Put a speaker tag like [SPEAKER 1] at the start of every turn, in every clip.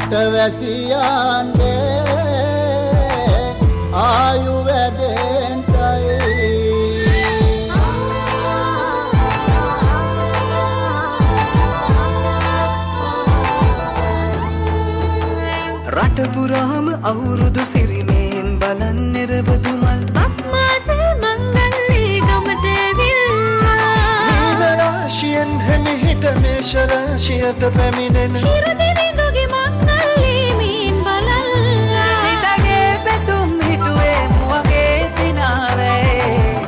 [SPEAKER 1] රටවැසියන්ගේ ආයු වැඩෙන්ටයි
[SPEAKER 2] රට පුරාම අවුරුදු සිරිමෙන් බලන් නිරබදු මල්
[SPEAKER 3] අප්මාසල් මංගල්ලේ ගමට ඇවිල්ලා
[SPEAKER 2] නීලරාශියෙන් හෙමිහිට මේෂරාශියට පැමිණෙන
[SPEAKER 3] හිරු දෙවිඳුගේ මංගල්ලේ මීන් බලල්ලා
[SPEAKER 4] සිතගේ පැතුම් හිටුවේ මුවගේ සිනාවේ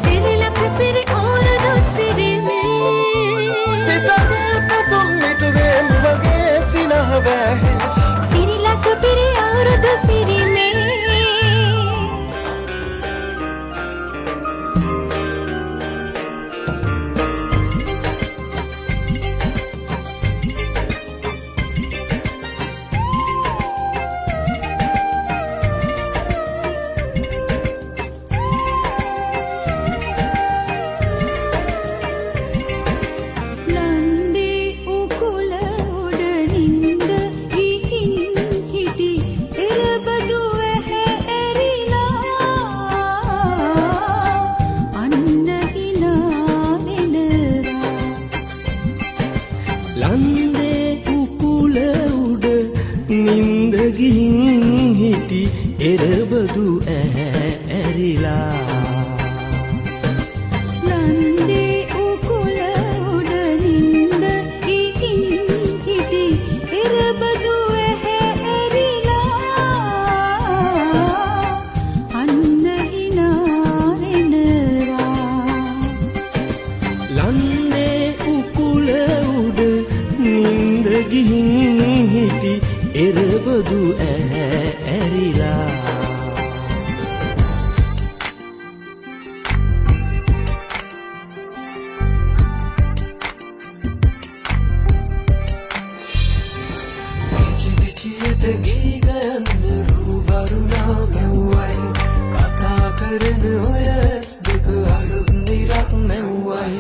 [SPEAKER 3] සිරිලක පිරි ඕරුදු සිරිමේ
[SPEAKER 2] සිතගේ පැතුම් හිටුවේ මුවගේ සිනාවේ
[SPEAKER 3] සිරිලක පිරි අවුරුදු සිරිමේ නන්දේ උකුල උඩ නින්ද හිකින් හිටි එරබදු ඇහැ ඇරිලා අන්න හිනා වෙනවා
[SPEAKER 2] ලන්දේ උකුල උඩ නින්ද ගිහින් හිටි එරබදු ඇහැ ඇරිලා
[SPEAKER 3] නන්දේ උකුල උඩ නින්ද හිකින් හිටි එරබදු ඇහැ ඇරිලා අන්න හිනා වෙනවා
[SPEAKER 2] ලන්දේ උකුල උඩ නින්ද ගිහින් හිටි එරබදු ඇහැ ඇරිලා විචිත ගී ගයන්න රූවරුණා මෙව්වයි කතා කරන ඔය ඇස් දෙක අලුත් නිරක් මෙව්වයි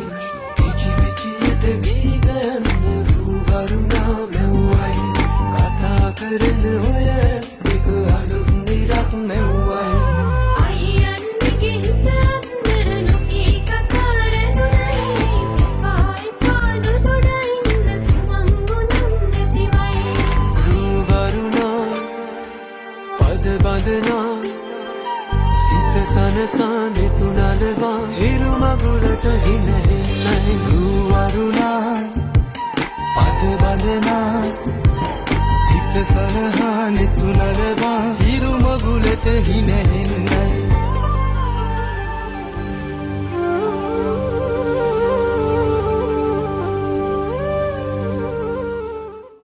[SPEAKER 2] විචිත ගී ගයන්න රූවරුණා මෙව්වයි කතා කරන ඔය ඇස් දෙක අලුත් නිරක් මෙව්වයි
[SPEAKER 3] අයියන්ගේ හිතක් දරනුකී කතරනුයි ආයි පාදු ගොඩින්න සුමංගුනම් නැතිවයි
[SPEAKER 2] රූවරුණා පද බඳනා සිත සනසා නිතුනලවා හිරු මගුලට හිනහෙන්නයි රූවරුණා පද බඳනා සිත සනහා නිතුනලවා හිරු මගුලට හිනහෙන්නයි